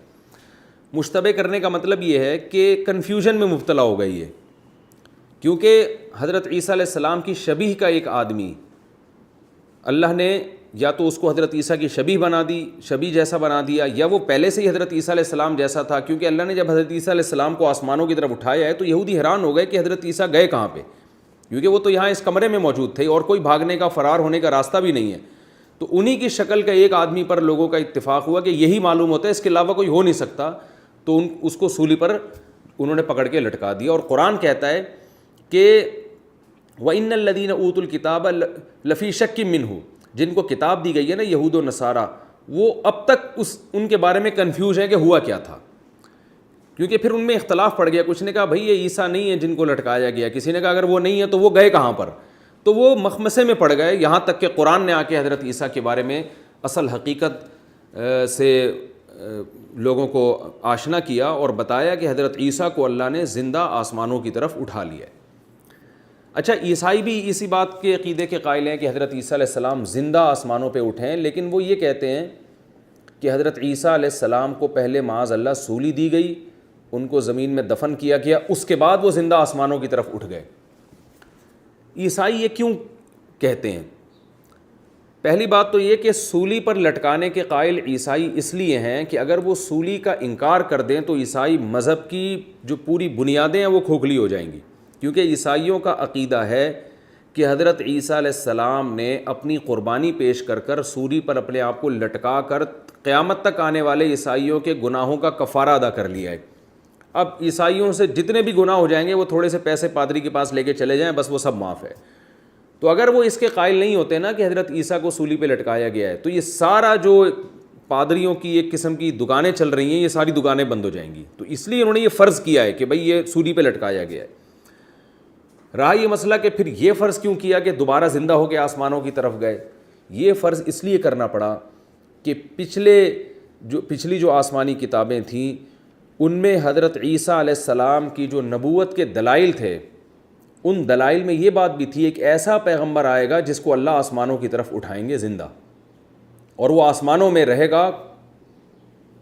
مشتبہ کرنے کا مطلب یہ ہے کہ کنفیوژن میں مبتلا ہو گئی ہے، کیونکہ حضرت عیسیٰ علیہ السلام کی شبیہ کا ایک آدمی اللہ نے یا تو اس کو حضرت عیسیٰ کی شبیہ بنا دی، شبیہ جیسا بنا دیا، یا وہ پہلے سے ہی حضرت عیسیٰ علیہ السلام جیسا تھا. کیونکہ اللہ نے جب حضرت عیسیٰ علیہ السلام کو آسمانوں کی طرف اٹھایا ہے تو یہودی حیران ہو گئے کہ حضرت عیسیٰ گئے کہاں پہ، کیونکہ وہ تو یہاں اس کمرے میں موجود تھے اور کوئی بھاگنے کا، فرار ہونے کا راستہ بھی نہیں ہے. تو انہی کی شکل کا ایک آدمی پر لوگوں کا اتفاق ہوا کہ یہی معلوم ہوتا ہے، اس کے علاوہ کوئی ہو نہیں سکتا. تو اس کو سولی پر انہوں نے پکڑ کے لٹکا دیا. اور قرآن کہتا ہے کہ وَإِنَّ الَّذِينَ أُوتُوا الْكِتَابَ لَفِي شَكٍّ مِّنْهُ، جن کو کتاب دی گئی ہے نا یہود و نصارہ، وہ اب تک ان کے بارے میں کنفیوز ہیں کہ ہوا کیا تھا. کیونکہ پھر ان میں اختلاف پڑ گیا. کچھ نے کہا بھائی یہ عیسیٰ نہیں ہے جن کو لٹکایا گیا، کسی نے کہا اگر وہ نہیں ہے تو وہ گئے کہاں پر. تو وہ مخمسے میں پڑ گئے، یہاں تک کہ قرآن نے آ کے حضرت عیسیٰ کے بارے میں اصل حقیقت سے لوگوں کو آشنا کیا اور بتایا کہ حضرت عیسیٰ کو اللہ نے زندہ آسمانوں کی طرف اٹھا لیا ہے. اچھا، عیسائی بھی اسی بات کے عقیدے کے قائل ہیں کہ حضرت عیسیٰ علیہ السلام زندہ آسمانوں پہ اٹھے ہیں، لیکن وہ یہ کہتے ہیں کہ حضرت عیسیٰ علیہ السلام کو پہلے معاذ اللہ سولی دی گئی، ان کو زمین میں دفن کیا گیا، اس کے بعد وہ زندہ آسمانوں کی طرف اٹھ گئے. عیسائی یہ کیوں کہتے ہیں؟ پہلی بات تو یہ کہ سولی پر لٹکانے کے قائل عیسائی اس لیے ہیں کہ اگر وہ سولی کا انکار کر دیں تو عیسائی مذہب کی جو پوری بنیادیں ہیں وہ کھوکھلی ہو جائیں گی. کیونکہ عیسائیوں کا عقیدہ ہے کہ حضرت عیسیٰ علیہ السلام نے اپنی قربانی پیش کر کر سولی پر اپنے آپ کو لٹکا کر قیامت تک آنے والے عیسائیوں کے گناہوں کا کفارہ ادا کر لیا ہے. اب عیسائیوں سے جتنے بھی گناہ ہو جائیں گے وہ تھوڑے سے پیسے پادری کے پاس لے کے چلے جائیں، بس وہ سب معاف ہے. تو اگر وہ اس کے قائل نہیں ہوتے نا کہ حضرت عیسیٰ کو سولی پہ لٹکایا گیا ہے، تو یہ سارا جو پادریوں کی ایک قسم کی دکانیں چل رہی ہیں یہ ساری دکانیں بند ہو جائیں گی. تو اس لیے انہوں نے یہ فرض کیا ہے کہ بھئی یہ سولی پہ لٹکایا گیا ہے. رہا یہ مسئلہ کہ پھر یہ فرض کیوں کیا کہ دوبارہ زندہ ہو کے آسمانوں کی طرف گئے. یہ فرض اس لیے کرنا پڑا کہ پچھلی جو آسمانی کتابیں تھیں ان میں حضرت عیسیٰ علیہ السلام کی جو نبوت کے دلائل تھے، ان دلائل میں یہ بات بھی تھی ایک ایسا پیغمبر آئے گا جس کو اللہ آسمانوں کی طرف اٹھائیں گے زندہ، اور وہ آسمانوں میں رہے گا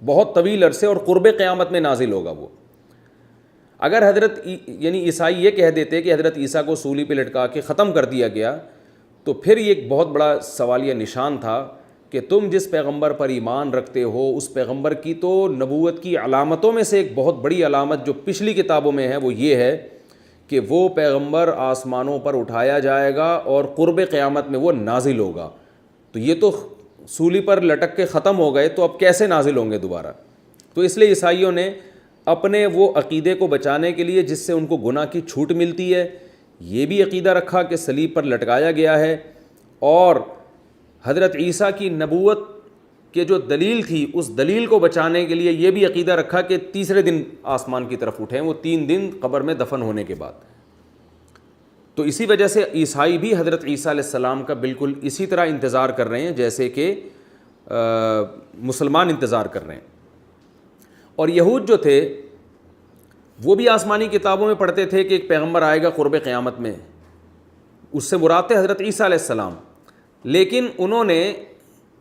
بہت طویل عرصے اور قرب قیامت میں نازل ہوگا وہ. اگر یعنی عیسائی یہ کہہ دیتے کہ حضرت عیسیٰ کو سولی پہ لٹکا کے ختم کر دیا گیا، تو پھر یہ ایک بہت بڑا سوالیہ نشان تھا کہ تم جس پیغمبر پر ایمان رکھتے ہو اس پیغمبر کی تو نبوت کی علامتوں میں سے ایک بہت بڑی علامت جو پچھلی کتابوں میں ہے وہ یہ ہے کہ وہ پیغمبر آسمانوں پر اٹھایا جائے گا اور قرب قیامت میں وہ نازل ہوگا. تو یہ تو سولی پر لٹک کے ختم ہو گئے، تو اب کیسے نازل ہوں گے دوبارہ؟ تو اس لیے عیسائیوں نے اپنے وہ عقیدے کو بچانے کے لیے جس سے ان کو گناہ کی چھوٹ ملتی ہے، یہ بھی عقیدہ رکھا کہ صلیب پر لٹکایا گیا ہے اور حضرت عیسیٰ کی نبوت کہ جو دلیل تھی اس دلیل کو بچانے کے لیے یہ بھی عقیدہ رکھا کہ تیسرے دن آسمان کی طرف اٹھیں، وہ 3 دن قبر میں دفن ہونے کے بعد۔ تو اسی وجہ سے عیسائی بھی حضرت عیسیٰ علیہ السلام کا بالکل اسی طرح انتظار کر رہے ہیں جیسے کہ مسلمان انتظار کر رہے ہیں۔ اور یہود جو تھے وہ بھی آسمانی کتابوں میں پڑھتے تھے کہ ایک پیغمبر آئے گا قرب قیامت میں، اس سے مراد تھے حضرت عیسیٰ علیہ السلام، لیکن انہوں نے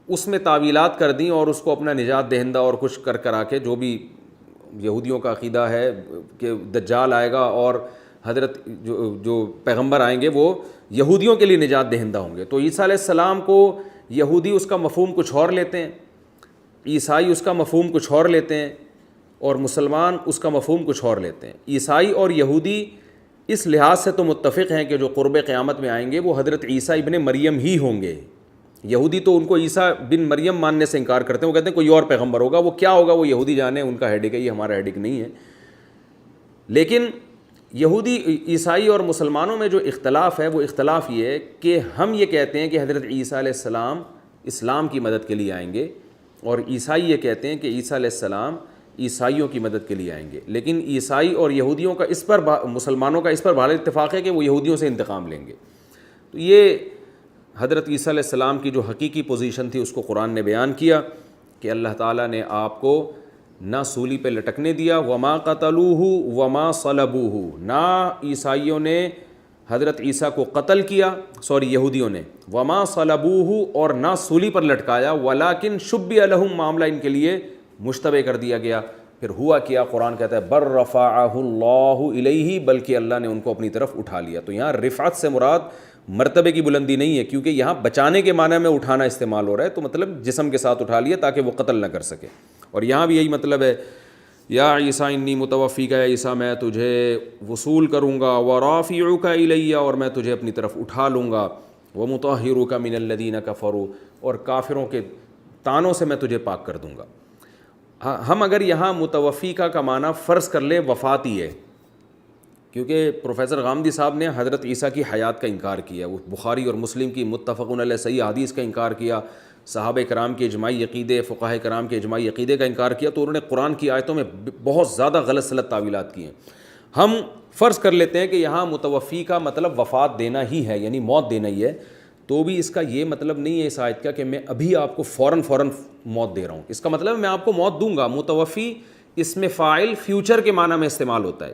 اس میں تعویلات کر دیں اور اس کو اپنا نجات دہندہ اور کچھ کرا کے، جو بھی یہودیوں کا عقیدہ ہے کہ دجال آئے گا اور حضرت جو پیغمبر آئیں گے وہ یہودیوں کے لیے نجات دہندہ ہوں گے، تو عیسیٰ علیہ السلام کو یہودی اس کا مفہوم کچھ اور لیتے ہیں، عیسائی اس کا مفہوم کچھ اور لیتے ہیں، اور مسلمان اس کا مفہوم کچھ اور لیتے ہیں۔ عیسائی اور یہودی اس لحاظ سے تو متفق ہیں کہ جو قرب قیامت میں آئیں گے وہ حضرت عیسیٰ ابن مریم ہی ہوں گے۔ یہودی تو ان کو عیسیٰ بن مریم ماننے سے انکار کرتے ہیں، وہ کہتے ہیں کوئی اور پیغمبر ہوگا، وہ کیا ہوگا وہ یہودی جانے، ان کا ہیڈک ہے، یہ ہمارا ہیڈک نہیں ہے۔ لیکن یہودی، عیسائی اور مسلمانوں میں جو اختلاف ہے وہ اختلاف یہ ہے کہ ہم یہ کہتے ہیں کہ حضرت عیسیٰ علیہ السلام اسلام کی مدد کے لیے آئیں گے، اور عیسائی یہ کہتے ہیں کہ عیسیٰ علیہ السلام عیسائیوں کی مدد کے لیے آئیں گے۔ لیکن عیسائی اور یہودیوں کا اس پر، مسلمانوں کا اس پر بھارا اتفاق ہے کہ وہ یہودیوں سے انتقام لیں گے۔ تو یہ حضرت عیسیٰ علیہ السلام کی جو حقیقی پوزیشن تھی اس کو قرآن نے بیان کیا کہ اللہ تعالیٰ نے آپ کو نہ سولی پہ لٹکنے دیا، وما قتلوہ وما صلبوہ، نہ عیسائیوں نے حضرت عیسیٰ کو قتل کیا، یہودیوں نے، وما صلبوہ، اور نہ سولی پر لٹکایا، ولکن شبیہ لہم، معاملہ ان کے لیے مشتبہ کر دیا گیا۔ پھر ہوا کیا؟ قرآن کہتا ہے بر رفعہ اللہ الیہ، بلکہ اللہ نے ان کو اپنی طرف اٹھا لیا۔ تو یہاں رفعت سے مراد مرتبے کی بلندی نہیں ہے، کیونکہ یہاں بچانے کے معنی میں اٹھانا استعمال ہو رہا ہے، تو مطلب جسم کے ساتھ اٹھا لیا تاکہ وہ قتل نہ کر سکے۔ اور یہاں بھی یہی مطلب ہے، یا عیسیٰ انی متوفیک، یا عیسیٰ میں تجھے وصول کروں گا، ورافعک الیہ، اور میں تجھے اپنی طرف اٹھا لوں گا، ومطہرک من الذین کفروا، اور کافروں کے طعنوں سے میں تجھے پاک کر دوں گا۔ ہم اگر یہاں متوفیکہ کا معنی فرض کر لیں وفاتی ہے، کیونکہ پروفیسر غامدی صاحب نے حضرت عیسیٰ کی حیات کا انکار کیا، وہ بخاری اور مسلم کی متفق علیہ صحیح حدیث کا انکار کیا، صحابہ کرام کے اجماعی عقیدے، فقہاء کرام کے اجماعی عقیدے کا انکار کیا، تو انہوں نے قرآن کی آیتوں میں بہت زیادہ غلط سلط تعویلات کی ہیں۔ ہم فرض کر لیتے ہیں کہ یہاں متوفی کا مطلب وفات دینا ہی ہے، یعنی موت دینا ہی ہے، تو بھی اس کا یہ مطلب نہیں ہے اس آیت کا کہ میں ابھی آپ کو فوراً موت دے رہا ہوں۔ اس کا مطلب ہے میں آپ کو موت دوں گا۔ متوفی اس میں فاعل فیوچر کے معنی میں استعمال ہوتا ہے،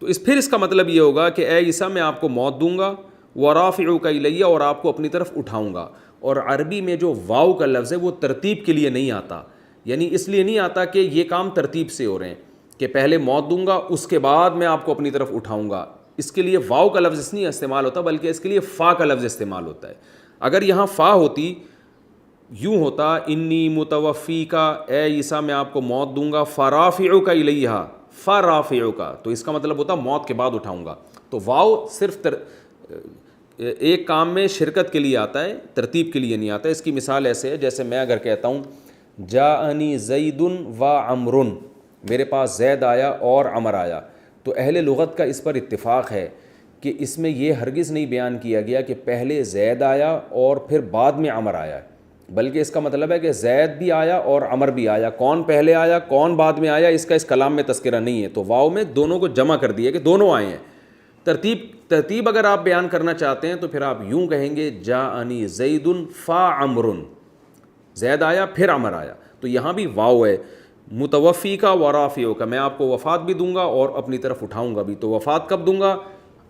تو پھر اس کا مطلب یہ ہوگا کہ اے عیسیٰ میں آپ کو موت دوں گا، ورافعک الیہ، اور آپ کو اپنی طرف اٹھاؤں گا۔ اور عربی میں جو واو کا لفظ ہے وہ ترتیب کے لیے نہیں آتا، یعنی اس لیے نہیں آتا کہ یہ کام ترتیب سے ہو رہے ہیں کہ پہلے موت دوں گا اس کے بعد میں آپ کو اپنی طرف اٹھاؤں گا۔ اس کے لیے واو کا لفظ اس نہیں استعمال ہوتا، بلکہ اس کے لیے فا کا لفظ استعمال ہوتا ہے۔ اگر یہاں فا ہوتی، یوں ہوتا انی متوفیکا، اے عیسیٰ میں آپ کو موت دوں گا، فرافعک الیہ، فرافعک، تو اس کا مطلب ہوتا موت کے بعد اٹھاؤں گا۔ تو واو صرف ایک کام میں شرکت کے لیے آتا ہے، ترتیب کے لیے نہیں آتا۔ اس کی مثال ایسے ہے جیسے میں اگر کہتا ہوں جاءنی زید و عمر، میرے پاس زید آیا اور عمر آیا، تو اہل لغت کا اس پر اتفاق ہے کہ اس میں یہ ہرگز نہیں بیان کیا گیا کہ پہلے زید آیا اور پھر بعد میں عمر آیا، بلکہ اس کا مطلب ہے کہ زید بھی آیا اور عمر بھی آیا۔ کون پہلے آیا کون بعد میں آیا اس کا اس کلام میں تذکرہ نہیں ہے، تو واو میں دونوں کو جمع کر دیا کہ دونوں آئے ہیں۔ ترتیب اگر آپ بیان کرنا چاہتے ہیں تو پھر آپ یوں کہیں گے جاءنی زید فا عمر، زید آیا پھر عمر آیا، تو یہاں بھی واو ہے۔ متوفی کا ورافعک، میں آپ کو وفات بھی دوں گا اور اپنی طرف اٹھاؤں گا بھی۔ تو وفات کب دوں گا؟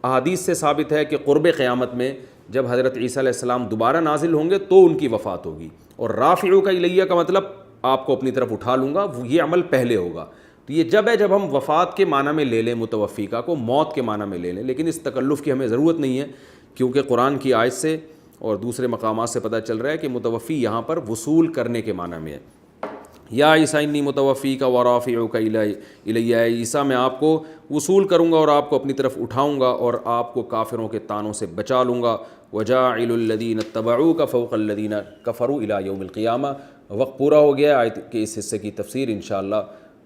احادیث سے ثابت ہے کہ قرب قیامت میں جب حضرت عیسیٰ علیہ السلام دوبارہ نازل ہوں گے تو ان کی وفات ہوگی۔ اور رافعک الیہ کا مطلب آپ کو اپنی طرف اٹھا لوں گا، یہ عمل پہلے ہوگا۔ تو یہ جب ہم وفات کے معنی میں لے لیں متوفیکہ کو، موت کے معنی میں لے لیں، لیکن اس تکلف کی ہمیں ضرورت نہیں ہے، کیونکہ قرآن کی آیت سے اور دوسرے مقامات سے پتہ چل رہا ہے کہ متوفی یہاں پر وصول کرنے کے معنی میں ہے۔ یا عیسیٰ انی متوفیک ورافعک الیہ، عیسیٰ میں آپ کو وصول کروں گا اور آپ کو اپنی طرف اٹھاؤں گا اور آپ کو کافروں کے طعنوں سے بچا لوں گا۔ وجاعل الذین اتبعوک فوق الذین کفروا الی یوم القیامہ۔ وقت پورا ہو گیا، آیت کے اس حصے کی تفسیر انشاءاللہ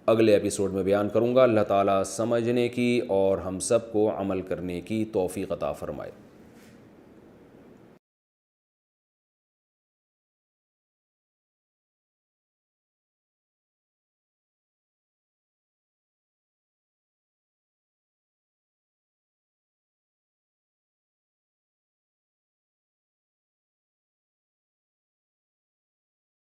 اگلے ایپیسوڈ میں بیان کروں گا۔ اللہ تعالیٰ سمجھنے کی اور ہم سب کو عمل کرنے کی توفیق عطا فرمائے۔